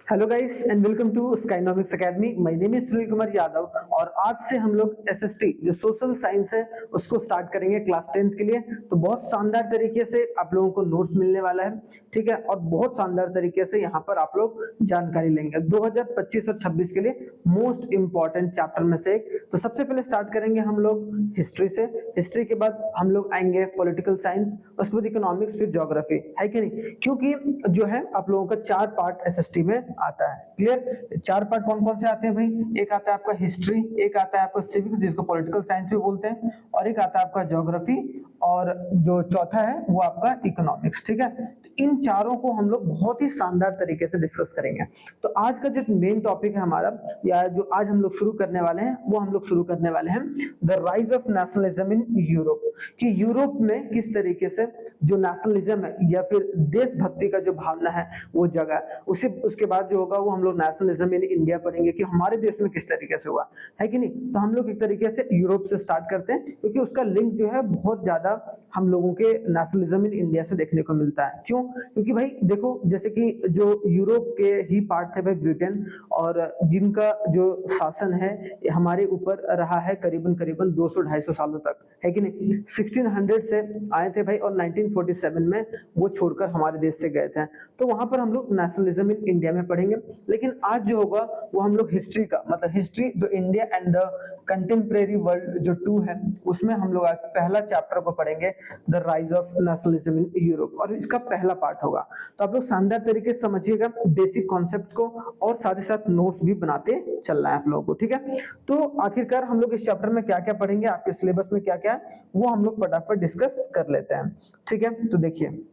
Hello guys and welcome to Skynomics academy. My name is Sunil Kumar Yadav और आज से हम लोग एसएसटी जो सोशल साइंस है उसको स्टार्ट करेंगे क्लास 10th के लिए। तो बहुत शानदार तरीके से आप लोगों को नोट्स मिलने वाला है, ठीक है, और बहुत शानदार तरीके से यहाँ पर आप लोग जानकारी लेंगे 2025 और 26 के लिए मोस्ट इंपॉर्टेंट चैप्टर में से एक। तो सबसे पहले स्टार्ट करेंगे हम लोग हिस्ट्री से। हिस्ट्री के बाद हम लोग आएंगे पॉलिटिकल साइंस, उसके बाद इकोनॉमिक्स, फिर ज्योग्राफी, है कि नहीं? क्योंकि जो है आप लोगों का 4 पार्ट एसएसटी में आता है। क्लियर? 4 पार्ट कौन कौन से आते हैं भाई? एक आता है आपका हिस्ट्री, एक आता है आपका सिविक्स जिसको पॉलिटिकल साइंस भी बोलते हैं, और एक आता है आपका ज्योग्राफी, और जो चौथा है वो आपका इकोनॉमिक्स, ठीक है। तो इन चारों को हम लोग बहुत ही शानदार तरीके से डिस्कस करेंगे। तो आज का जो मेन टॉपिक है हमारा, या जो आज हम लोग शुरू करने वाले हैं, वो हम लोग शुरू करने वाले हैं the rise of nationalism in Europe. कि यूरोप में किस तरीके से जो नेशनलिज्म है या फिर देशभक्ति का जो भावना है वो जगह, उसी उसके बाद जो होगा वो हम लोग नेशनलिज्म इन इंडिया पढ़ेंगे कि हमारे देश में किस तरीके से हुआ, है कि नहीं? तो हम लोग एक तरीके से यूरोप से स्टार्ट करते हैं क्योंकि उसका लिंक जो है बहुत ज्यादा हम लोगों के नेशनलिज्म इन इंडिया से देखने को मिलता है। क्यों? क्योंकि भाई देखो, जैसे कि जो यूरोप के ही पार्ट थे भाई ब्रिटेन, और जिनका जो शासन है हमारे ऊपर रहा है करीबन करीबन 200-250 सालों तक, है कि नहीं? 1600 से आए थे भाई और 1947 में वो छोड़कर हमारे देश से गए थे। तो वहां पर हम लोग नेशनलिज्म इन इंडिया में पढ़ेंगे। लेकिन आज जो होगा वो हम लोग हिस्ट्री का, मतलब history the India and the contemporary world जो 2 है, उसमें हम लोग आज पहला चैप्टर को पढ़ेंगे the rise of nationalism in Europe, और इसका पहला पार्ट होगा। तो आप लोग शानदार तरीके से समझिएगा बेसिक कॉन्सेप्ट्स को, और साथ ही साथ नोट्स भी बनाते चलना है आप लोगों को, ठीक है। तो आखिरकार हम लोग इस चैप्टर में क्या क्या पढ़ेंगे, आपके सिलेबस में क्या क्या है, वो हम लोग फटाफट डिस्कस कर लेते हैं, ठीक है। तो देखिए,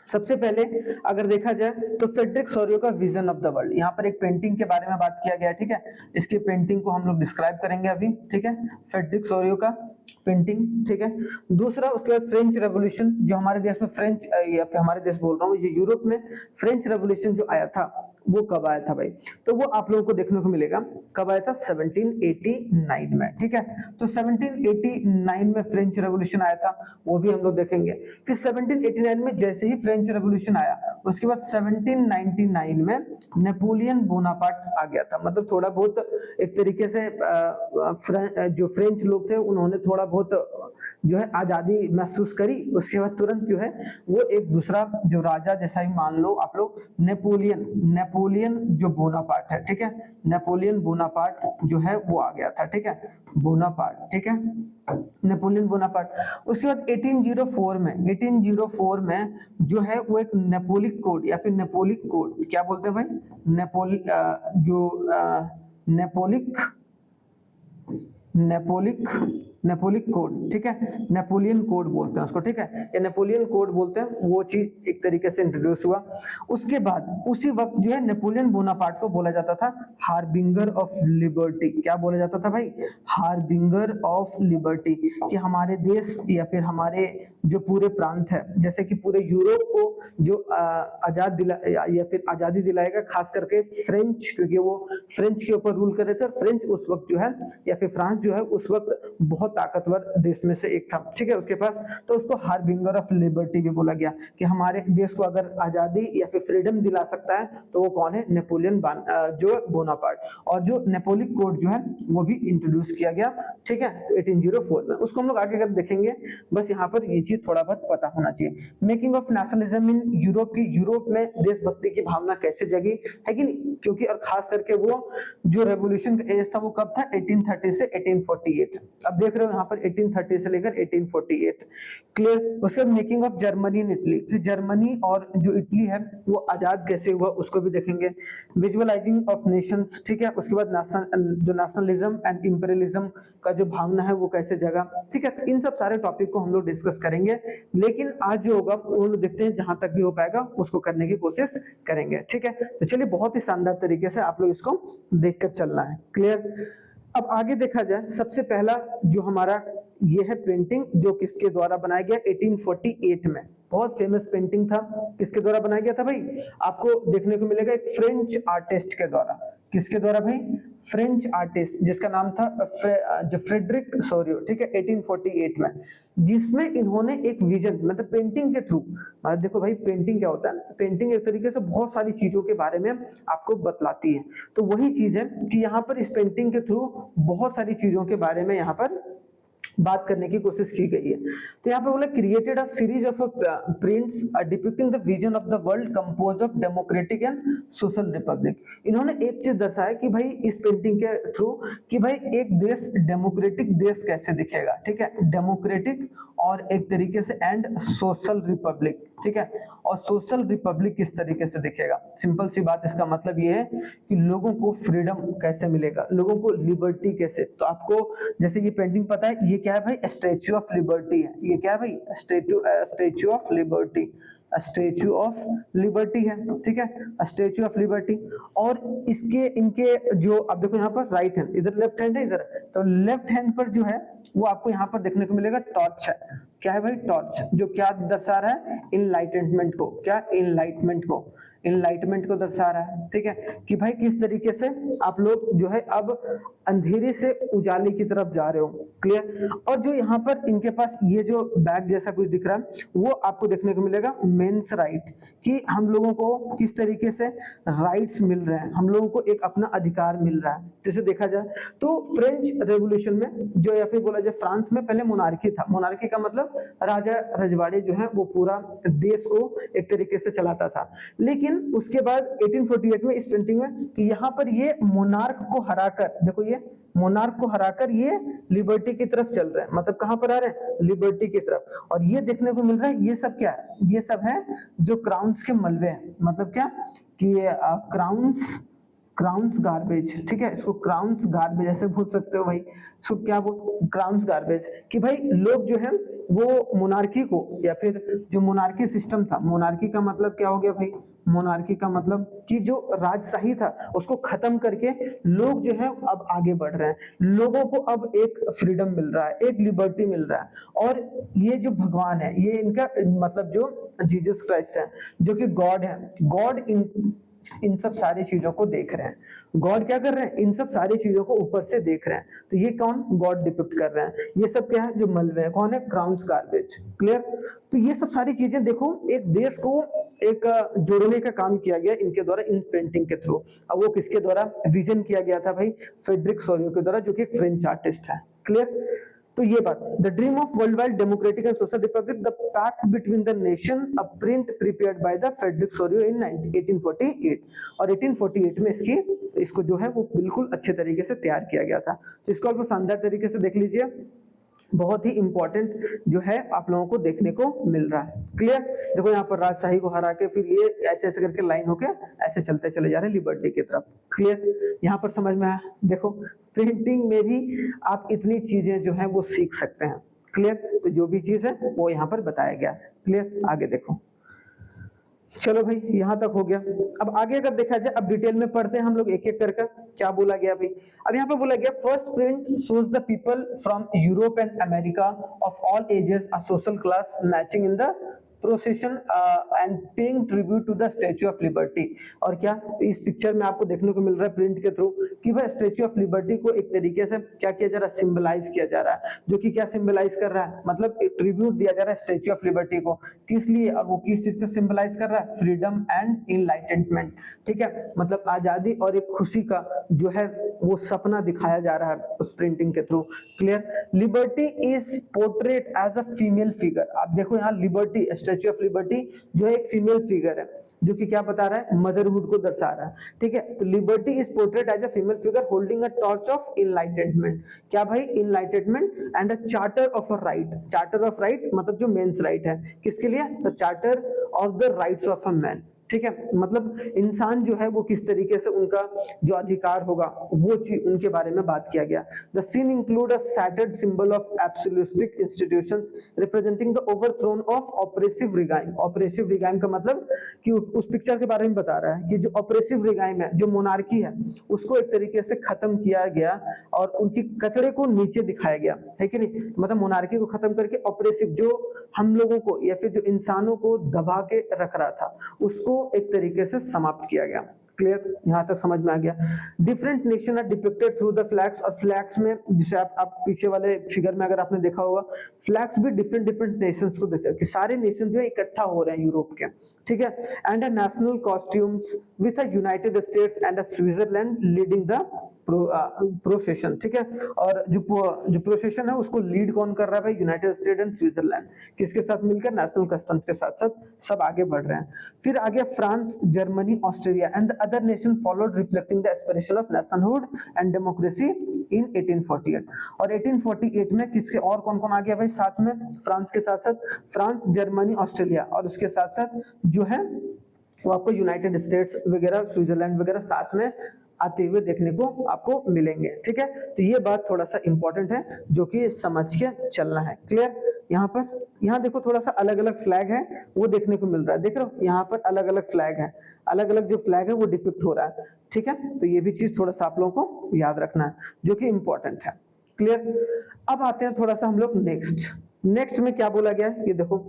सबसे पहले अगर देखा जाए तो फ्रेडरिक सोरियो का विजन ऑफ द वर्ल्ड, यहाँ पर एक पेंटिंग के बारे में बात किया गया है, ठीक है। इसकी पेंटिंग को हम लोग डिस्क्राइब करेंगे अभी, ठीक है। फ्रेडरिक सोरियो का पेंटिंग, ठीक है। दूसरा, उसके बाद फ्रेंच रेवोल्यूशन, जो हमारे देश में फ्रेंच, या फिर हमारे देश बोल रहा हूँ, ये यूरोप में फ्रेंच रेवोल्यूशन जो आया था वो कब आया था भाई? तो वो आप लोगों को देखने को मिलेगा कब आया था, 1789 में, ठीक है। तो 1789 में फ्रेंच रेवोल्यूशन आया था, वो भी हम लोग देखेंगे। फिर 1789 में जैसे ही फ्रेंच रेवोल्यूशन आया, उसके बाद 1799 में नेपोलियन बोनापार्ट आ गया था। मतलब थोड़ा बहुत एक तरीके से जो फ्रेंच लोग थे उन्होंने थोड़ा बहुत जो है आजादी महसूस करी। उसके बाद तुरंत जो है वो एक दूसरा जो राजा, जैसा ही मान लो आप लोग, नेपोलियन जो बोनापार्ट है, ठीक है, नेपोलियन बोनापार्ट जो है वो आ गया था, ठीक है, बोनापार्ट, ठीक है, नेपोलियन बोनापार्ट। उसके बाद 1804 में जो है वो एक नेपोलिक कोड या फिर नेपोलिक कोड, क्या बोलते हैं भाई, नेपोलिक नेपोलिक कोड, ठीक है, नेपोलियन कोड बोलते हैं उसको, ठीक है, या नेपोलियन कोड बोलते हैं, वो चीज एक तरीके से इंट्रोड्यूस हुआ। उसके बाद उसी वक्त जो है नेपोलियन बोनापार्ट को बोला जाता था हार्बिंगर ऑफ लिबर्टी। क्या बोला जाता था भाई? Harbinger of liberty. कि हमारे देश या फिर हमारे जो पूरे प्रांत है, जैसे कि पूरे यूरोप को जो आजाद दिला या फिर आजादी दिलाएगा, खास करके फ्रेंच, क्योंकि वो फ्रेंच के ऊपर रूल कर रहे थे, और फ्रेंच उस वक्त जो है, या फिर फ्रांस जो है उस वक्त बहुत ताकतवर देश में से एक था, ठीक है, उसके पास। तो उसको हार्बिंगर ऑफ लिबर्टी भी बोला गया कि हमारे देश को अगर आजादी या फिर फ्रीडम दिला सकता है तो वो कौन है? नेपोलियन जो बोनापार्ट। और जो नेपोलिक कोड जो है वो भी इंट्रोड्यूस किया गया, ठीक है, 1804 में। उसको हम लोग आगे अगर देखेंगे, बस यहाँ पर ये चीज थोड़ा बहुत पता होना चाहिए। Making of nationalism in Europe, की यूरोप में देशभक्ति की भावना कैसे जगी, है कि नहीं? क्योंकि और खास करके वो जो रेवोल्यूशन का एज था वो कब था? 1830 से 1848। अब देख रहे हो यहाँ पर 1830 से लेकर 1848, क्लियर। उसके बाद making of Germany in Italy, फिर जर्मनी और जो इटली है वो आजाद कैसे हुआ उसको भी देखेंगे। विजुअलाइजिंग ऑफ नेशंस, ठीक है। उसके बाद जो नेशनलिज्म एंड इंपीरियलिज्म का जो भावना है वो कैसे जगा, ठीक है। तो इन सब सारे टॉपिक को हम लोग डिस्कस करेंगे, लेकिन आज जो होगा वो लोग देखते हैं, जहां तक भी हो पाएगा उसको करने की कोशिश करेंगे, ठीक है। तो चलिए, बहुत ही शानदार तरीके से आप लोग इसको देखकर चलना है, क्लियर। अब आगे देखा जाए, सबसे पहला जो हमारा ये है पेंटिंग, जो किसके द्वारा बनाया गया? 1848 में। बहुत फेमस पेंटिंग था। किसके द्वारा बनाया गया था भाई? आपको देखने को मिलेगा एक फ्रेंच आर्टिस्ट के द्वारा। किसके द्वारा भाई? फ्रेंच आर्टिस्ट जिसका नाम था जो फ्रेडरिक सोरियो, ठीक है, 1848 में, जिसमें इन्होंने एक विजन मतलब पेंटिंग के थ्रू, देखो भाई पेंटिंग क्या होता है, पेंटिंग एक तरीके से बहुत सारी चीजों के बारे में आपको बतलाती है, तो वही चीज है कि यहाँ पर इस पेंटिंग के थ्रू बहुत सारी चीजों के बारे में यहाँ पर बात करने की कोशिश की गई है। तो यहाँ पे बोला created a series of prints depicting the vision of the world compose of democratic and social Republic. इन्होंने एक चीज दर्शाया कि भाई इस पेंटिंग के थ्रू कि भाई एक देश डेमोक्रेटिक देश कैसे दिखेगा, ठीक है, डेमोक्रेटिक और एक तरीके से एंड सोशल रिपब्लिक, ठीक है, और सोशल रिपब्लिक किस तरीके से दिखेगा। सिंपल सी बात, इसका मतलब ये है कि लोगों को फ्रीडम कैसे मिलेगा, लोगों को लिबर्टी कैसे। तो आपको जैसे ये पेंटिंग पता है ये क्या है भाई, स्टैच्यू ऑफ लिबर्टी है, ये क्या है भाई, statue of liberty, statue of liberty है, ठीक है, स्टैच्यू ऑफ लिबर्टी। और इसके इनके जो आप देखो यहाँ पर राइट हैंड, इधर लेफ्ट हैंड है इधर, तो लेफ्ट हैंड पर जो है वो आपको यहाँ पर देखने को मिलेगा टॉर्च है, क्या है भाई, टॉर्च, जो क्या दर्शा रहा है, इनलाइटमेंट को, क्या, इनलाइटमेंट को, इनलाइटमेंट को दर्शा रहा है, ठीक है, कि भाई किस तरीके से आप लोग जो है अब अंधेरे से उजाले की तरफ जा रहे हो, क्लियर। और जो यहाँ पर इनके पास ये जो बैग जैसा कुछ दिख रहा है वो आपको देखने को मिलेगा मेंस राइट, कि हम लोगों को किस तरीके से राइट्स मिल रहे हैं, हम लोगों को एक अपना अधिकार मिल रहा है। जैसे देखा जाए तो फ्रेंच रेवोल्यूशन में जो, या फिर बोला जाए फ्रांस में पहले मोनार्की था, मोनार्की का मतलब राजा रजवाड़े जो है वो पूरा देश को एक तरीके से चलाता था। लेकिन उसके बाद 1848 में इस पेंटिंग में कि यहाँ पर ये मोनार्क को हराकर, देखो ये मोनार्क को हराकर ये लिबर्टी की तरफ चल रहे हैं, मतलब कहां पर आ रहे हैं, लिबर्टी की तरफ। और ये देखने को मिल रहा है, ये सब क्या है, ये सब है जो क्राउन्स के मलबे हैं, मतलब क्या कि ये क्राउन्स गार्बेज, ठीक है, इसको क्राउन्स गार्बेज ऐसे बोल सकते हो भाई, इसको क्या बोल, क्राउन्स गार्बेज, कि भाई लोग जो है वो मोनार्की को, या फिर जो मोनार्की सिस्टम था, मोनार्की का मतलब क्या हो गया भाई, मोनार्की का मतलब कि जो राजशाही था उसको खत्म करके लोग जो है अब आगे बढ़ रहे हैं, लोगों को अब एक फ्रीडम मिल रहा है, एक लिबर्टी मिल रहा है। और ये जो भगवान है, ये इनका मतलब जो जीसस क्राइस्ट है, जो कि गॉड है, गॉड इन सब सारी चीजों को देख रहे हैं। गॉड क्या कर रहे हैं, इन सब सारी चीजों को ऊपर से देख रहे हैं। तो ये कौन, गॉड डिपिक्ट कर रहे हैं। ये सब क्या है, जो मलबे है, कौन है, क्राउन्स गार्बेज, क्लियर। तो ये सब सारी चीजें देखो एक देश को एक जोड़ने का काम किया गया इनके द्वारा, इन पेंटिंग के थ्रू। अब वो किसके द्वारा विजन किया गया था भाई, फ्रेडरिक सोरियो के द्वारा, जो कि एक फ्रेंच आर्टिस्ट है, क्लियर। तो ये बात, the dream of world wide democratic and social republic, the pact between the nation, a print prepared by the Frederic Sorrieu in 1848। और 1848 में इसको जो है वो बिल्कुल अच्छे तरीके से तैयार किया गया था। तो इसको आप शानदार तरीके से देख लीजिए, बहुत ही इंपॉर्टेंट जो है आप लोगों को देखने को मिल रहा है, क्लियर। देखो यहाँ पर राजशाही को हरा के फिर ये ऐसे ऐसे करके लाइन होके ऐसे चलते चले जा रहे हैं लिबर्टी की तरफ, क्लियर। यहाँ पर समझ में आया, देखो प्रिंटिंग में भी आप इतनी चीजें जो है वो सीख सकते हैं, क्लियर। तो जो भी चीज है वो यहाँ पर बताया गया, क्लियर। आगे देखो, चलो भाई यहाँ तक हो गया। अब आगे अगर देखा जाए, अब डिटेल में पढ़ते हैं हम लोग एक एक करके, क्या बोला गया भाई। अब यहाँ पे बोला गया, first print shows the people from Europe and America of all ages, a social class matching in the procession and paying tribute to the statue of Liberty. और क्या इस पिक्चर में आपको देखने को मिल रहा है प्रिंट के थ्रू कि भाई स्टैच्यू ऑफ लिबर्टी को एक तरीके से क्या किया जा रहा है, सिंबलाइज किया जा रहा है। जो कि क्या सिंबलाइज कर रहा है, मतलब ट्रिब्यूट दिया जा रहा है स्टैच्यू ऑफ लिबर्टी को, किस लिए, और वो किस चीज को सिंबलाइज कर रहा है, फ्रीडम एंड इनलाइटमेंट, ठीक है, मतलब आजादी और एक खुशी का जो है वो सपना दिखाया जा रहा है उस प्रिंटिंग के through, clear. Liberty is portrait as a female figure. आप देखो यहाँ लिबर्टी, स्टैच्यू ऑफ लिबर्टी जो है एक फीमेल फिगर है, जो कि क्या बता रहा है, मदरहुड को दर्शा रहा है, ठीक है। तो Liberty is portrait as a female figure holding a torch of enlightenment, क्या भाई, enlightenment and a charter of a right. Charter of right मतलब जो मेंस राइट है, किसके लिए, the charter of the rights of a man, ठीक है, मतलब इंसान जो है वो किस तरीके से उनका जो अधिकार होगा वो चीज उनके बारे में बात किया गया। The scene include a shattered symbol of absolutistic institutions representing the overthrown of oppressive regime. Oppressive regime का मतलब कि उस पिक्चर के बारे में बता रहा है कि जो ऑपरेसिव रिगाइम है, जो मोनार्की है, उसको एक तरीके से खत्म किया गया और उनकी कचड़े को नीचे दिखाया गया, है कि नहीं। मतलब मोनार्की को खत्म करके ऑपरेसिव, जो हम लोगों को या फिर जो इंसानों को दबा के रख रहा था, उसको एक तरीके से समाप्त किया गया, क्लियर, यहाँ तक समझ में आ गया। Different nation are depicted through the flags, और फ्लैग्स में जिसे आप पीछे वाले फिगर में अगर आपने देखा होगा, फ्लैग्स भी डिफरेंट डिफरेंट नेशंस को दर्शाते हैं कि सारे नेशन जो है इकट्ठा हो रहे हैं यूरोप के, ठीक है। And a national costumes with a United States and a Switzerland leading the procession, ठीक है। और जो प्रोसेशन है उसको लीड कौन कर रहा है भाई, यूनाइटेड स्टेट एंड स्विट्जरलैंड, किसके साथ मिलकर, नेशनल कस्टम्स के साथ साथ सब आगे बढ़ रहे हैं। फिर आगे France, Germany, Australia and other nation followed reflecting the aspiration of nationhood and democracy in 1848। और 1848 में किसके और कौन कौन आ गया भाई साथ में, फ्रांस के साथ साथ, फ्रांस, जर्मनी, ऑस्ट्रेलिया, और उसके साथ साथ जो है वो आपको यूनाइटेड स्टेट्स वगैरह, स्विट्जरलैंड वगैरह साथ में आते हुए देखने को आपको मिलेंगे, ठीक है। तो ये बात थोड़ा सा इंपॉर्टेंट है जो कि समझ के चलना है, क्लियर। यहाँ देखो थोड़ा सा अलग अलग फ्लैग है वो देखने को मिल रहा है, देख रहे हो यहाँ पर अलग अलग फ्लैग है, अलग अलग जो फ्लैग है वो डिपिक्ट हो रहा है, ठीक है। तो ये भी चीज थोड़ा सा आप लोगों को याद रखना है जो कि इंपॉर्टेंट है, क्लियर। अब आते हैं थोड़ा सा हम लोग नेक्स्ट में क्या बोला गया है, ये देखो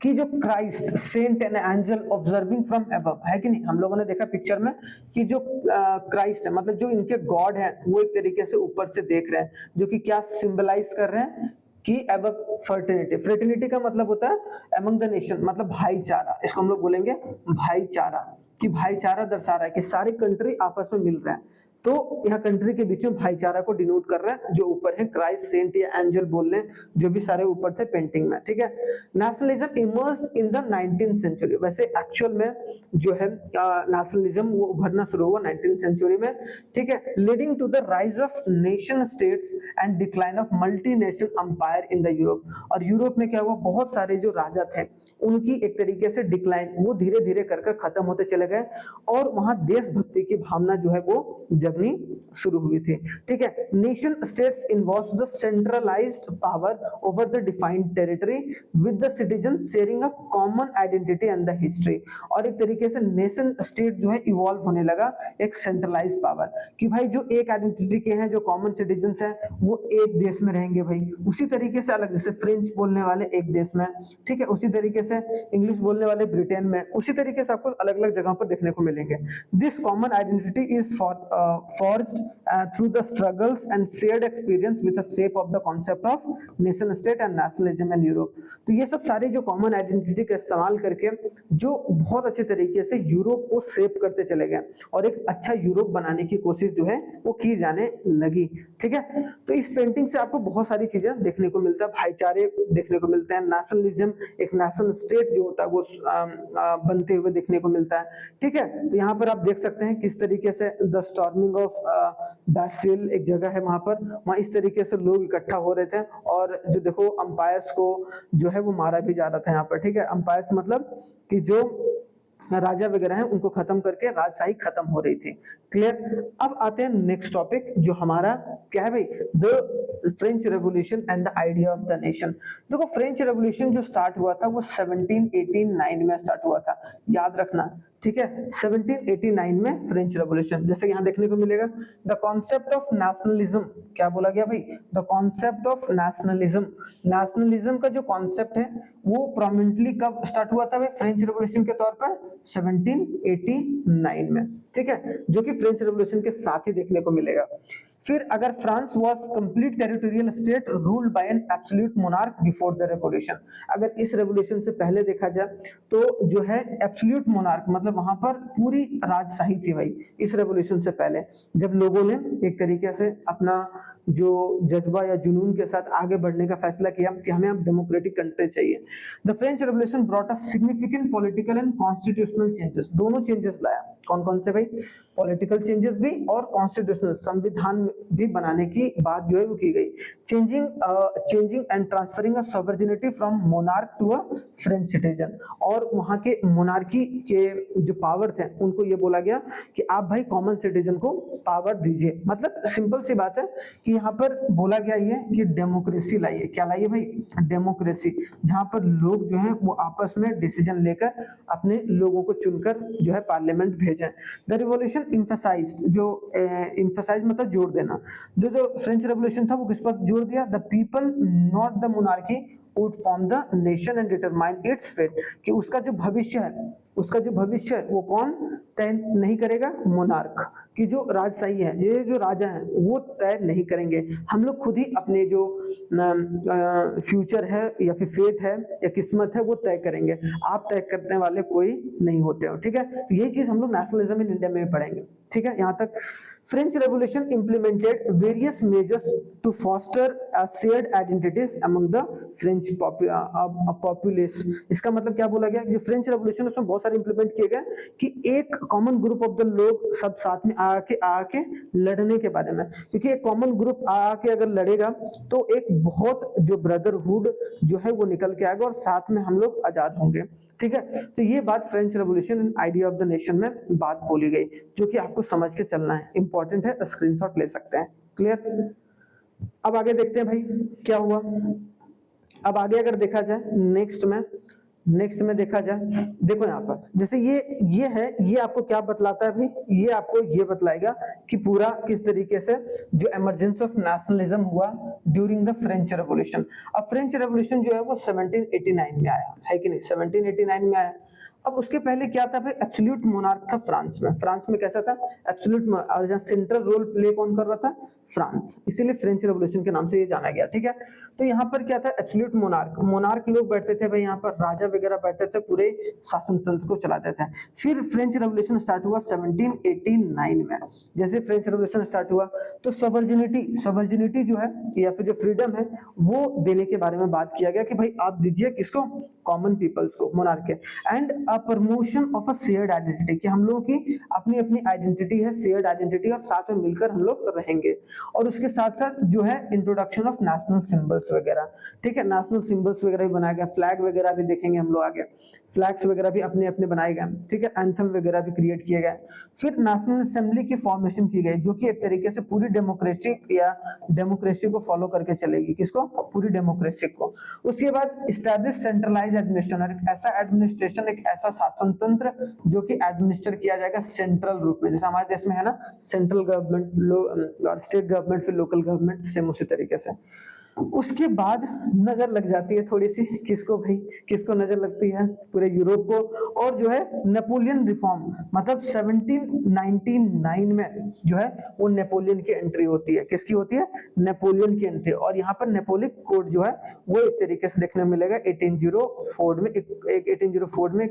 कि जो Christ, saint and angel observing from above, है कि नहीं। हम लोगों ने देखा पिक्चर में कि जो क्राइस्ट है, मतलब जो इनके गॉड है, वो एक तरीके से ऊपर से देख रहे हैं, जो कि क्या सिंबलाइज कर रहे हैं कि अबव फ्रेटर्निटी। फ्रेटर्निटी का मतलब होता है अमंग द नेशन, मतलब भाईचारा, इसको हम लोग बोलेंगे भाईचारा, कि भाईचारा दर्शा रहा है कि सारे कंट्री आपस में मिल रहे हैं, तो यह कंट्री के बीच में भाईचारा को डिनोट कर रहा है। जो ऊपर है क्राइस्ट, सेंट या एंजल बोल लें, जो भी सारे ऊपर थे पेंटिंग में, ठीक है। Nationalism emerged in the 19th century, वैसे एक्चुअल में जो है नेशनलिज्म वो उभरना शुरू हुआ 19th सेंचुरी में, ठीक है, leading to the rise of nation states and decline of multinational empire in the Europe. और यूरोप में क्या हुआ, बहुत सारे जो राजा थे उनकी एक तरीके से डिक्लाइन, वो धीरे धीरे कर खत्म होते चले गए, और वहां देशभक्ति की भावना जो है वो जगनी शुरू हुई थी, ठीक है। Nation states involves the centralised power over the defined territory with the citizen sharing a common identity and the history. और एक तरीके से नेशन स्टेट जो है इवॉल्व होने लगा एक सेंट्रलाइज्ड पावर, कि भाई जो एक आइडेंटिटी के हैं, जो कॉमन सिटीजन्स हैं, वो एक देश में रहेंगे भाई। उसी तरीके से अलग, जैसे फ्रेंच बोलने वाले एक देश में, ठीक है, उसी तरीके से इंग्लिश बोलने वाले ब्रिटेन में, उसी तरीके से आपको अलग अलग जगह पर देखने को मिलेंगे। This common identity is forged through the struggles and shared experience with the shape of the concept of nation state and nationalism in Europe। तो ये सब सारे जो कॉमन आइडेंटिटी का इस्तेमाल करके जो बहुत अच्छे तरीके से यूरोप को शेप करते चले गए, और एक अच्छा यूरोप बनाने की कोशिश जो है वो की जाने लगी, ठीक है। तो इस पेंटिंग से आपको बहुत सारी चीजें देखने को मिलता है, भाईचारे देखने को मिलते हैं, नेशनलिज्म, एक नेशनल स्टेट जो होता है वो बनते हुए देखने को मिलता है, ठीक है। तो यहाँ पर आप देख सकते हैं किस तरीके से द स्टॉर्मिंग ऑफ बैस्टिल एक जगह है, वहां इस तरीके से लोग इकट्ठा हो रहे थे, और जो देखो अंपायर्स को जो है वो मारा भी जा रहा था यहाँ पर, ठीक है। अंपायर्स मतलब कि जो राजा वगैरह हैं उनको खत्म करके राजशाही खत्म हो रही थी, क्लियर। अब आते हैं नेक्स्ट टॉपिक जो हमारा क्या है भाई, the French revolution and the idea of the nation. देखो फ्रेंच रेवोल्यूशन जो स्टार्ट हुआ था वो 1789 में स्टार्ट हुआ था, याद रखना, ठीक है। 1789 में फ्रेंच रेवोल्यूशन, जैसे यहाँ देखने को मिलेगा द कॉन्सेप्ट ऑफ नेशनलिज्म, क्या बोला गया भाई, the concept of nationalism. Nationalism का जो कॉन्सेप्ट है वो प्रोमिनेंटली कब स्टार्ट हुआ था भाई, फ्रेंच रेवोल्यूशन के तौर पर 1789 में, ठीक है, जो कि फ्रेंच रेवोल्यूशन के साथ ही देखने को मिलेगा। फिर अगर France was complete territorial state ruled by an absolute monarch before the revolution, अगर इस रेवोल्यूशन से पहले देखा जाए तो जो है एब्सोल्यूट मोनार्क, मतलब वहां पर पूरी राजशाही थी भाई इस रेवोल्यूशन से पहले, जब लोगों ने एक तरीके से अपना जो जज्बा या जुनून के साथ आगे बढ़ने का फैसला किया कि हमें अब डेमोक्रेटिक कंट्री चाहिए। The French revolution brought a significant political and constitutional changes, दोनों चेंजेस लाया, कौन कौन से भाई, पॉलिटिकल चेंजेस भी और कॉन्स्टिट्यूशनल संविधान भी बनाने की बात जो है वो की गई। Changing and transferring of sovereignty from monarch to a French citizen, और वहां के मोनार्की के जो पावर थे उनको ये बोला गया कि आप भाई कॉमन सिटीजन को पावर दीजिए। मतलब सिंपल सी बात है कि यहाँ पर बोला गया ये कि डेमोक्रेसी लाइए, क्या लाइए भाई, डेमोक्रेसी, जहां पर लोग जो है वो आपस में डिसीजन लेकर अपने लोगों को चुनकर जो है पार्लियामेंट भेजें। द रिवॉल्यूशन emphasized, जो emphasize मतलब जोर देना, जो फ्रेंच रेवोल्यूशन था वो किस पर जोर दिया, the people not the monarchy would form the nation and determine its fate, कि उसका जो भविष्य है वो कौन तय नहीं करेगा? मोनार्क, कि जो राजशाही है, ये जो राजा हैं वो तय नहीं करेंगे, हम लोग खुद ही अपने जो फ्यूचर है या फिर फेट है या किस्मत है वो तय करेंगे, आप तय करने वाले कोई नहीं होते हो, ठीक है। तो यही चीज हम लोग नेशनलिज्म इन इंडिया में भी पढ़ेंगे, ठीक है। यहाँ तक French Revolution implemented various measures to foster a shared identities among the French populace। इसका मतलब क्या बोला गया? जो फ्रेंच रेवोल्यूशन उसमें बहुत सारे इंप्लीमेंट किए गए कि एक कॉमन ग्रुप ऑफ द लोग सब साथ में आके लड़ने के बारे में, क्योंकि एक कॉमन ग्रुप आके अगर लड़ेगा तो एक बहुत जो ब्रदरहुड जो है वो निकल के आएगा और साथ में हम लोग आजाद होंगे, ठीक है। तो ये बात French revolution and idea of the nation में बात बोली गई, जो कि आपको समझ के चलना है, इंपॉर्टेंट है, स्क्रीनशॉट ले सकते हैं। क्लियर? अब आगे देखते हैं भाई क्या हुआ। अब आगे अगर देखा जाए नेक्स्ट में देखा जाए, देखो यहाँ पर जैसे ये है, ये आपको क्या बतलाता है भाई? ये आपको ये बतलाएगा कि पूरा किस तरीके से जो इमरजेंस ऑफ नेशनलिज्म हुआ ड्यूरिंग द फ्रेंच रेवोल्यूशन। अब फ्रेंच रेवोल्यूशन जो है वो 1789 में आया है कि नहीं? 1789 में आया। अब उसके पहले क्या था भाई? एब्सोल्यूट मोनार्क था फ्रांस में कैसा था? एब्सोल्यूट मोनार्क, और जहाँ सेंट्रल रोल प्ले कौन कर रहा था? फ्रांस, इसीलिए फ्रेंच रेवोल्यूशन के नाम से ये जाना गया, ठीक है। तो यहाँ पर क्या था? एब्सोल्यूट मोनार्क लोग बैठते थे भाई, यहाँ पर राजा वगैरह बैठते थे, पूरे शासन तंत्र को चलाते थे। फिर फ्रेंच रेवोल्यूशन स्टार्ट हुआ 1789 में। जैसे फ्रेंच रेवोल्यूशन स्टार्ट हुआ तो सवर्जिनिटी जो है या फिर जो फ्रीडम है वो देने के बारे में बात किया गया कि भाई आप दीजिए किसको? कॉमन पीपल्स को, मोनार्क के। And a promotion of a shared identity, कि हम लोगों की अपनी आइडेंटिटी है, शेयर्ड आइडेंटिटी, और साथ में मिलकर हम लोग रहेंगे। और उसके साथ साथ जो है इंट्रोडक्शन ऑफ नेशनल सिंबल्स वगैरह, ठीक है। नेशनल सिंबल्स वगैरह भी बनाया गया, फ्लैग वगैरह भी देखेंगे हम लोग आगे, फ्लैग्स वगैरह भी अपने बनाए गए, ठीक है। एंथम वगैरह भी क्रिएट किए गए। फिर नेशनल असेंबली की फॉर्मेशन की गई, जो कि एक तरीके से पूरी डेमोक्रेसी को फॉलो करके चलेगी। किसको? पूरी डेमोक्रेसी को। उसके बाद स्टैब्लिश सेंट्रलाइज एडमिनिस्ट्रेशन, एक ऐसा शासन तंत्र जो कि एडमिनिस्टर किया जाएगा सेंट्रल रूप में, जैसे हमारे देश में है ना सेंट्रल गवर्नमेंट, स्टेट गवर्नमेंट, फिर लोकल गवर्नमेंट, सेम उसी तरीके से। उसके बाद नजर लग जाती है थोड़ी सी, किसको भाई? किसको नजर लगती है? पूरे यूरोप को। और जो है नेपोलियन रिफॉर्म, मतलब 1799 में जो है वो नेपोलियन की एंट्री होती है। किसकी होती है? नेपोलियन की एंट्री। और यहाँ पर नेपोलिक कोड जो है वो एक तरीके से देखने में मिलेगा 1804 में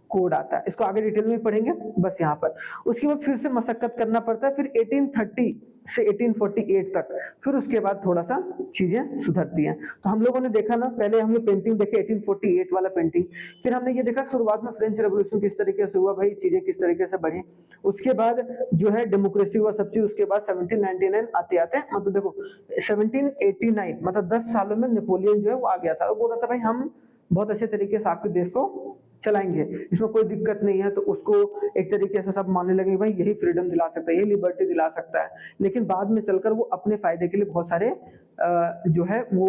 कोड आता है। इसको आगे डिटेल में पढ़ेंगे बस यहाँ पर। उसके बाद फिर से मशक्कत करना पड़ता है, फिर 1830 से 1848 तक, फिर उसके बाद थोड़ा सा चीजें सुधरती हैं। तो हम लोगों ने देखा ना, पहले हमने पेंटिंग देखे 1848 वाला पेंटिंग, फिर हमने ये देखा शुरुआत में फ्रेंच रेवोल्यूशन किस तरीके से हुआ भाई, चीजें किस तरीके से बढ़ी। उसके बाद जो है डेमोक्रेसी हुआ सब चीज। उसके बाद 1799 आते आते मतलब देखो 1789 मतलब 10 सालों में नेपोलियन जो है वो आ गया था और बोल रहा था भाई हम बहुत अच्छे तरीके से आपके देश को चलाएंगे, इसमें कोई दिक्कत नहीं है। तो उसको एक तरीके से सब मानने लगे भाई यही फ्रीडम दिला सकता है, यही लिबर्टी दिला सकता है। लेकिन बाद में चलकर वो अपने फायदे के लिए बहुत सारे जो है वो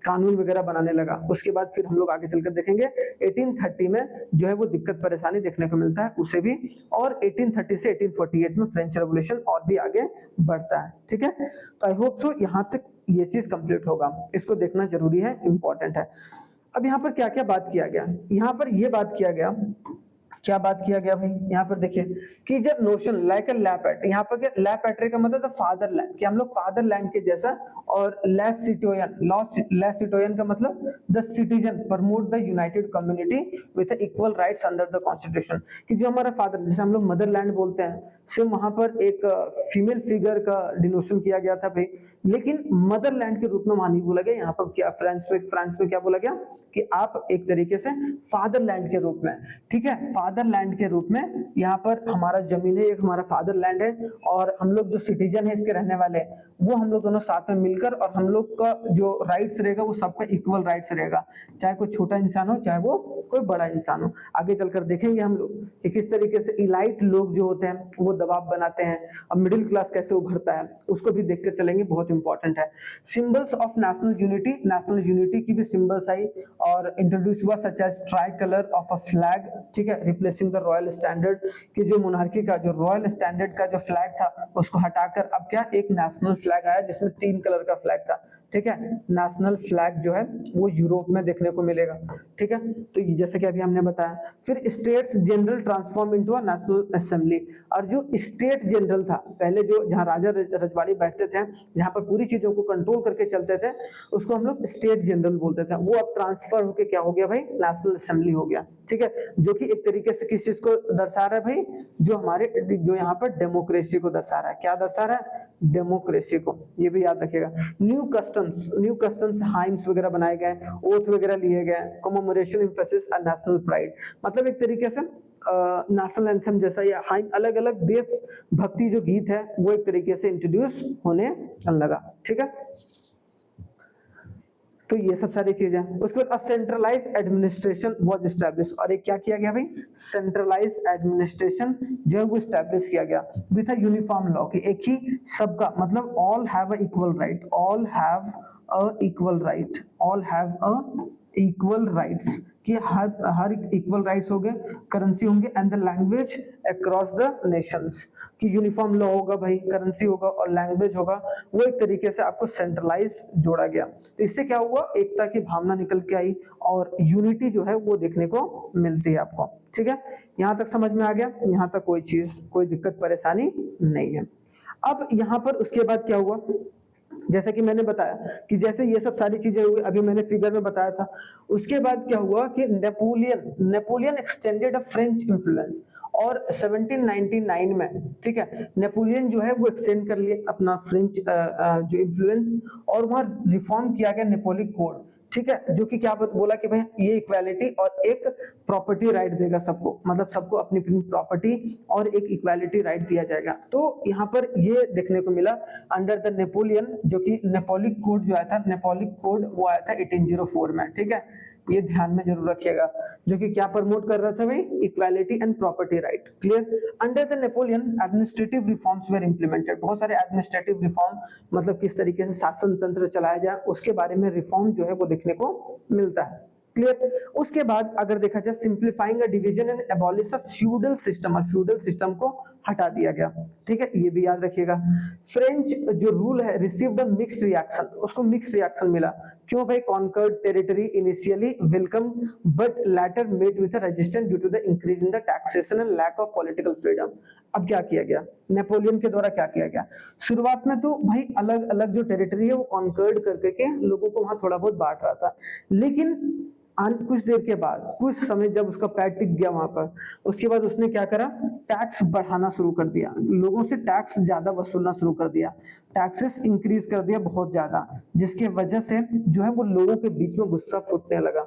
कानून वगैरह बनाने लगा। उसके बाद फिर हम लोग आगे चलकर देखेंगे 1830 में जो है वो दिक्कत परेशानी देखने को मिलता है उसे भी। और 1830 से 1848 में फ्रेंच रेवोल्यूशन और भी आगे बढ़ता है, ठीक है। तो आई होप सो यहाँ तक ये चीज कंप्लीट होगा, इसको देखना जरूरी है, इंपॉर्टेंट है। अब यहाँ पर क्या क्या बात किया गया? यहाँ पर ये बात किया गया, क्या बात किया गया भाई? यहाँ पर देखिए कि जब नोशन लाइक अ लैपेट, यहाँ पर क्या लैपेट्रे का मतलब फादरलैंड, कि हम लोग फादरलैंड के जैसा। और लेस सिटोयन का मतलब the citizen promote the United community with equal rights under the constitution, कि जो हमारा फादर, जैसे हम लोग मदरलैंड बोलते हैं, सिर्फ वहां पर एक फीमेल फिगर का डिनोशन किया गया था भाई, लेकिन मदरलैंड के रूप में वहां नहीं बोला गया। यहाँ पर क्या फ्रांस में क्या बोला गया कि आप एक तरीके से फादरलैंड के रूप में, ठीक है, फादरलैंड के रूप में यहाँ पर हमारा जमीन है, एक हमारा फादरलैंड है, और हम लोग जो सिटीजन है इसके रहने वाले वो हम लोग दोनों साथ में मिलकर, और हम लोग का जो राइट्स रहेगा वो सबका इक्वल राइट्स रहेगा, चाहे कोई छोटा इंसान हो चाहे वो कोई बड़ा इंसान हो। आगे चलकर देखेंगे हम लोग कि किस तरीके से इलाइट लोग जो होते हैं वो दबाव बनाते हैं, अब मिडिल क्लास कैसे उभरता है उसको भी देख कर चलेंगे, बहुत इंपॉर्टेंट है। सिंबल्स ऑफ नेशनल यूनिटी की भी सिंबल्स आई और इंट्रोड्यूस हुआ, such as tricolour of a flag, ठीक है, रिप्लेसिंग द रॉयल स्टैंडर्ड, कि जो मोनार्की का जो रॉयल स्टैंडर्ड का जो फ्लैग था उसको हटाकर अब क्या एक नेशनल फ्लैग आया जिसमें 3 कलर का फ्लैग था, ठीक है। नेशनल फ्लैग जो है वो यूरोप में देखने को मिलेगा, ठीक है। तो जैसे कि अभी हमने बताया, फिर states general transform into a national assembly. और जो स्टेट जनरल था पहले, जो जहाँ राजा रजवाड़ी बैठते थे, जहाँ पर पूरी चीजों को कंट्रोल करके चलते थे, उसको हम लोग स्टेट जनरल बोलते थे। वो अब ट्रांसफर होके क्या हो गया भाई, नेशनल असेंबली हो गया, ठीक है। जो कि एक तरीके से किस चीज को दर्शा रहा है भाई, जो हमारे जो यहाँ पर डेमोक्रेसी को दर्शा रहा है। क्या दर्शा रहा है, डेमोक्रेसी को। ये भी याद रखिएगा। न्यू कस्टम्स हाइम्स वगैरह बनाए गए, ओथ वगैरह लिए गए, commemoration emphasis and national pride. मतलब एक तरीके से नेशनल एंथम जैसा या हाइम, अलग अलग देश भक्ति जो गीत है वो एक तरीके से इंट्रोड्यूस होने लगा, ठीक है। तो ये सब सारी चीजें। उसके बाद सेंट्रलाइज एडमिनिस्ट्रेशन वाज एस्टैब्लिश। और एक क्या किया गया भाई, सेंट्रलाइज एडमिनिस्ट्रेशन जो है वो एस्टैब्लिश किया गया विद अ यूनिफॉर्म लॉ, कि एक ही सबका, मतलब all have a equal right, all have a equal right, all have a equal rights, कि हर इक्वल राइट्स हो गए, करेंसी होंगे and the language across the Nations, कि यूनिफॉर्म लॉ होगा भाई, करेंसी होगा और लैंग्वेज होगा। वो एक तरीके से आपको सेंट्रलाइज जोड़ा गया। तो इससे क्या हुआ, एकता की भावना निकल के आई और यूनिटी जो है वो देखने को मिलती है आपको, ठीक है। यहाँ तक समझ में आ गया, यहाँ तक कोई चीज, कोई दिक्कत परेशानी नहीं है। अब यहाँ पर उसके बाद क्या हुआ, जैसे कि मैंने बताया कि जैसे ये सब सारी चीजें हुई, अभी मैंने फिगर में बताया था। उसके बाद क्या हुआ कि Napoleon extended a French influence, और 1799 में, ठीक है, नेपोलियन जो है वो एक्सटेंड कर लिए अपना फ्रेंच जो इन्फ्लुएंस, और वहां रिफॉर्म किया गया नेपोलिक कोड, ठीक है, जो कि क्या बोला कि भाई ये इक्वालिटी और एक प्रॉपर्टी राइट देगा सबको, मतलब सबको अपनी अपनी प्रॉपर्टी और एक इक्वालिटी राइट दिया जाएगा। तो यहाँ पर ये देखने को मिला अंडर द नेपोलियन, जो कि नेपोलिक कोड जो आया था, नेपोलिक कोड वो आया था 1804 में, ठीक है। ये ध्यान में जरूर रखिएगा, जो कि क्या प्रमोट कर रहा था भाई, equality and property right, clear. Under the Napoleon administrative reforms were implemented. बहुत सारे एडमिनिस्ट्रेटिव रिफॉर्म, मतलब किस तरीके से शासन तंत्र चलाया जाए उसके बारे में रिफॉर्म जो है वो देखने को मिलता है, क्लियर। उसके बाद अगर देखा जाए, simplifying a division and abolish a feudal system, और फ्यूडल सिस्टम को हटा दिया गया, ठीक है, ये भी याद रखिएगा। फ्रेंच जो रूल है रिसीव्ड अ मिक्स्ड रिएक्शन, उसको मिक्स्ड रिएक्शन मिला। क्यों भाई, conquered territory initially welcome but later met with resistance due to the increase in the taxation and lack of political freedom. अब क्या किया गया, नेपोलियन के द्वारा क्या किया गया, शुरुआत में तो भाई अलग अलग जो टेरिटरी है वो कॉन्कर्ड करके लोगों को वहां थोड़ा बहुत बांट रहा था, लेकिन कुछ देर के बाद, कुछ समय जब उसका पैर टिक गया वहां पर, उसके बाद उसने क्या करा, टैक्स बढ़ाना शुरू कर दिया, लोगों से टैक्स ज्यादा वसूलना शुरू कर दिया, टैक्सेस इंक्रीज कर दिया बहुत ज्यादा, जिसके वजह से जो है वो लोगों के बीच में गुस्सा फूटने लगा।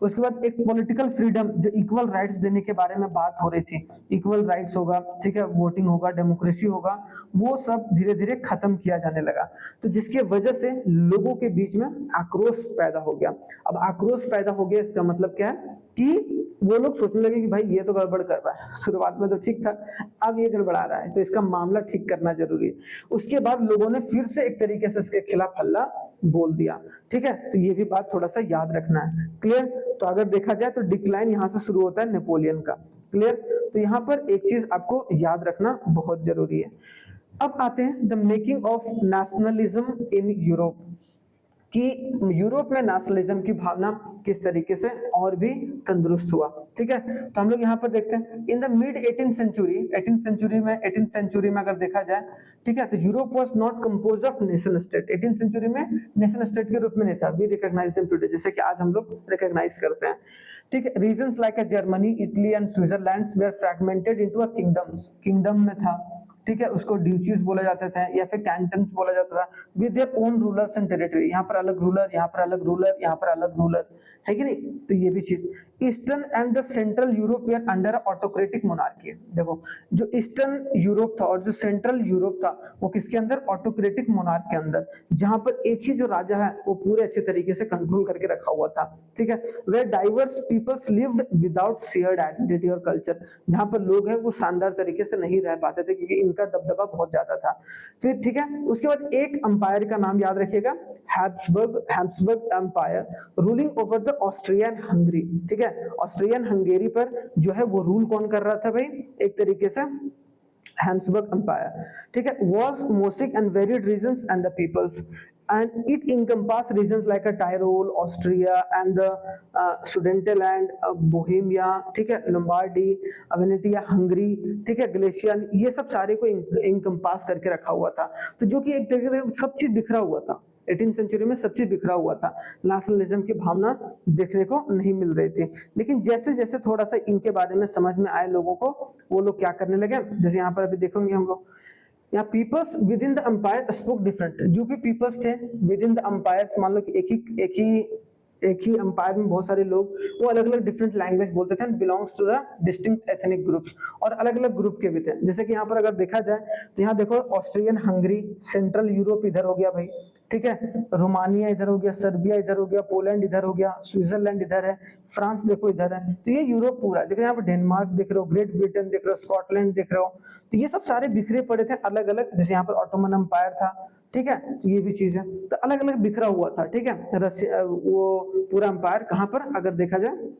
उसके बाद एक पॉलिटिकल फ्रीडम, जो इक्वल राइट्स देने के बारे में बात हो रही थी, इक्वल राइट्स होगा, ठीक है, वोटिंग होगा, डेमोक्रेसी होगा, वो सब धीरे धीरे खत्म किया जाने लगा। तो जिसके वजह से लोगों के बीच में आक्रोश पैदा हो गया। अब आक्रोश पैदा हो गया, इसका मतलब क्या है कि वो लोग सोचने लगे कि भाई ये तो गड़बड़ कर रहा है, शुरुआत में तो ठीक था, अब ये गड़बड़ा रहा है, तो इसका मामला ठीक करना जरूरी है। उसके बाद लोगों ने फिर से एक तरीके से इसके खिलाफ हल्ला बोल दिया, ठीक है। तो ये भी बात थोड़ा सा याद रखना है, क्लियर। तो अगर देखा जाए तो डिक्लाइन यहाँ से शुरू होता है नेपोलियन का, क्लियर। तो यहाँ पर एक चीज आपको याद रखना बहुत जरूरी है। अब आते हैं the making of nationalism in Europe, कि यूरोप में नेशनलिज्म की भावना किस तरीके से और भी तंदुरुस्त हुआ, ठीक है। तो हम लोग यहाँ पर देखते हैं in the mid 18th century में अगर देखा जाए, ठीक है, तो Europe was not composed of nation state. 18th century में नेशन स्टेट के रूप में नहीं था, वी रिकॉग्नाइज देम टुडे, जैसे कि आज हम लोग रिकॉग्नाइज करते हैं, ठीक है। Regions like Germany, Italy and Switzerland were fragmented into a kingdoms, kingdom में था, ठीक है, उसको ड्यूचीज बोला जाता था या फिर कैंटन्स बोला जाता था, with their own rulers and territory. यहाँ पर अलग रूलर, यहाँ पर अलग रूलर, यहाँ पर अलग रूलर, है कि नहीं। तो ये भी चीज, eastern and the central Europe were under autocratic monarchy. देखो, जो ईस्टर्न यूरोप था और जो सेंट्रल यूरोप था वो किसके अंदर, ऑटोक्रेटिक मोनार्क के अंदर, जहां पर एक ही जो राजा है वो पूरे अच्छे तरीके से कंट्रोल करके रखा हुआ था, ठीक है। Where diverse peoples lived without shared identity और कल्चर, जहां पर लोग हैं वो शानदार तरीके से नहीं रह पाते थे क्योंकि इनका दबदबा बहुत ज्यादा था। फिर ठीक है, उसके बाद एक अंपायर का नाम याद रखिएगा, Habsburg empire, ruling over the Austrian Hungary, ठीक है। ऑस्ट्रियन हंगेरी पर जो है वो रूल कौन कर रहा था भाई, एक तरीके से हैब्सबर्ग एम्पायर, ठीक है। Was mosaic and varied regions and the peoples, and it encompass regions like a Tyrol, Austria and the Sudetenland, Bohemia, ठीक है, लोम्बार्डी, वेनेटिया, हंगरी, ठीक है, ग्लेशिया, ये सब सारे को encompass करके रखा हुआ था। तो जो कि एक तरीके से सब चीज बिखरा हुआ था, 18th सेंचुरी में सब चीज बिखरा हुआ था, नेशनलिज्म की भावना देखने को नहीं मिल रही थी। लेकिन जैसे जैसे थोड़ा सा इनके बारे में समझ में आए लोगों को, वो लोग क्या करने लगे, जैसे यहाँ पर अभी देखेंगे हम लोग, यहाँ peoples within the empire spoke different, जो भी पीपल्स थे विद इन द अंपायर, मान लो कि एक ही अंपायर में बहुत सारे लोग, वो अलग अलग डिफरेंट लैंग्वेज बोलते थे, belongs to the distinct ethnic groups, और अलग अलग ग्रुप के भी थे। जैसे कि यहाँ पर अगर देखा जाए तो यहाँ देखो ऑस्ट्रियन, हंगरी, सेंट्रल यूरोप इधर हो गया भाई, ठीक है, रोमानिया इधर हो गया, सर्बिया इधर हो गया, पोलैंड इधर हो गया, स्विट्जरलैंड इधर है, फ्रांस देखो इधर है। तो ये यूरोप पूरा देखो, यहाँ पर डेनमार्क देख रहे हो, ग्रेट ब्रिटेन देख रहे हो, स्कॉटलैंड देख रहे हो। तो ये सब सारे बिखरे पड़े थे अलग अलग, जैसे यहाँ पर ऑटोमन अंपायर था, ठीक है, तो ये भी चीज है, तो अलग अलग बिखरा हुआ था, ठीक है, रशिया, वो पूरा अंपायर कहाँ पर अगर देखा जाए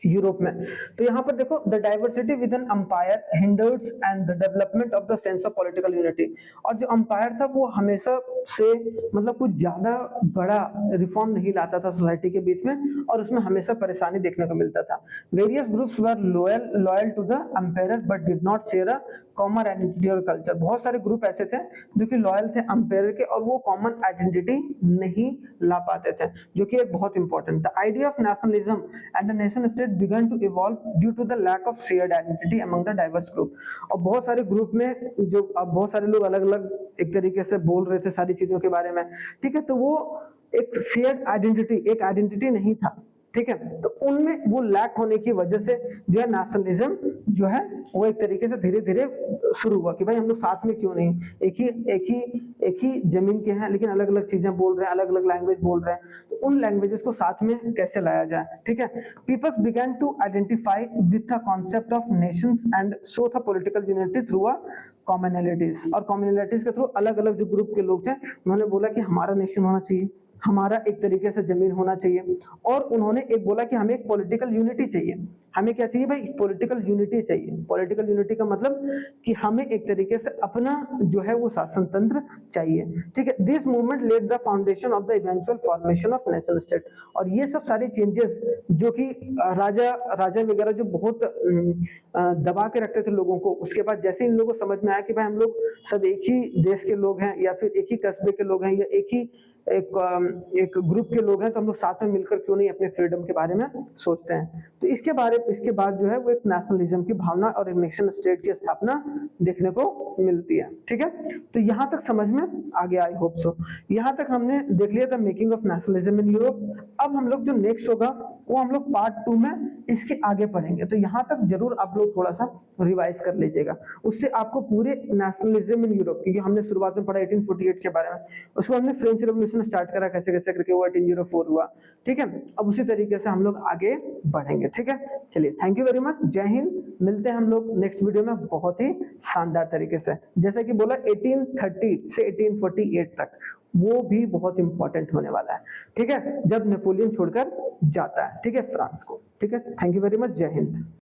यूरोप में। तो यहाँ पर देखो, the diversity with an empire hinders and the development of the sense of political unity, और जो अंपायर था वो हमेशा से मतलब कुछ ज्यादा बड़ा रिफॉर्म नहीं लाता था सोसाइटी के बीच में, और उसमें हमेशा परेशानी देखने को मिलता था। Various groups were loyal to the empire but did not share a common identity और कल्चर, बहुत सारे ग्रुप ऐसे थे जो कि लॉयल थे अंपायर के, और वो कॉमन आइडेंटिटी नहीं ला पाते थे, जो कि एक बहुत इंपॉर्टेंट था। Idea of nationalism and the nation state began to evolve due to the lack of shared identity among the diverse group, और बहुत सारे ग्रुप में जो अब बहुत सारे लोग अलग अलग एक तरीके से बोल रहे थे सारी चीजों के बारे में, ठीक है, तो वो एक शेयर्ड आइडेंटिटी, एक आइडेंटिटी नहीं था, ठीक है, तो उनमें वो लैक होने की वजह से जो है नेशनलिज्म जो है वो एक तरीके से धीरे धीरे शुरू हुआ कि भाई हम लोग साथ में क्यों नहीं, एक ही जमीन के हैं लेकिन अलग अलग चीजें बोल रहे हैं, अलग अलग लैंग्वेज बोल रहे हैं, तो उन लैंग्वेजेस को साथ में कैसे लाया जाए, ठीक है। Peoples began to identify with the concept of nations and show the political unity through a commonalities, और कॉमनैलिटीज के थ्रू अलग अलग जो ग्रुप के लोग थे उन्होंने बोला कि हमारा नेशन होना चाहिए, हमारा एक तरीके से जमीन होना चाहिए, और उन्होंने एक बोला कि हमें एक पॉलिटिकल यूनिटी चाहिए। हमें क्या चाहिए भाई, पॉलिटिकल यूनिटी चाहिए। पॉलिटिकल यूनिटी का मतलब कि हमें एक तरीके से अपना जो है वो शासन तंत्र चाहिए, ठीक है। This movement laid the foundation of the eventual formation of national state, और ये सब सारे चेंजेस जो कि राजा वगैरह जो बहुत दबा के रखते थे लोगों को, उसके बाद जैसे इन लोगों को समझ में आया कि भाई हम लोग सब एक ही देश के लोग हैं, या फिर एक ही कस्बे के लोग हैं, या एक ग्रुप के लोग हैं, तो हम लोग साथ में मिलकर क्यों नहीं अपने फ्रीडम के बारे में सोचते हैं। तो इसके बाद जो है वो एक नेशनलिज्म की भावना और एक नेशन स्टेट की स्थापना देखने को मिलती है, ठीक है। तो यहाँ तक समझ में आ गया, आई होप सो। यहाँ तक हमने देख लिया था making of nationalism in Europe. अब हम लोग जो नेक्स्ट होगा वो हम लोग पार्ट 2 में इसके आगे पढ़ेंगे, तो यहाँ तक जरूर आप लोग थोड़ा सा रिवाइज कर लीजिएगा, उससे आपको पूरे नेशनलिज्म इन यूरोप, क्योंकि हमने शुरुआत में पढ़ा 1848 के बारे में, उसको हमने फ्रेंच रेवोल्यूशन स्टार्ट करा, कैसे कैसे करके वो 1804 हुआ, ठीक है। अब उसी तरीके से हम लोग आगे बढ़ेंगे, ठीक है। चलिए, थैंक यू वेरी मच, जय हिंद। मिलते हैं हम लोग नेक्स्ट वीडियो में बहुत ही शानदार तरीके से, जैसे कि बोला 1830 से 1848 तक, वो भी बहुत इंपॉर्टेंट होने वाला है, ठीक है, जब नेपोलियन छोड़कर जाता है, ठीक है, फ्रांस को, ठीक है। थैंक यू वेरी मच, जय हिंद।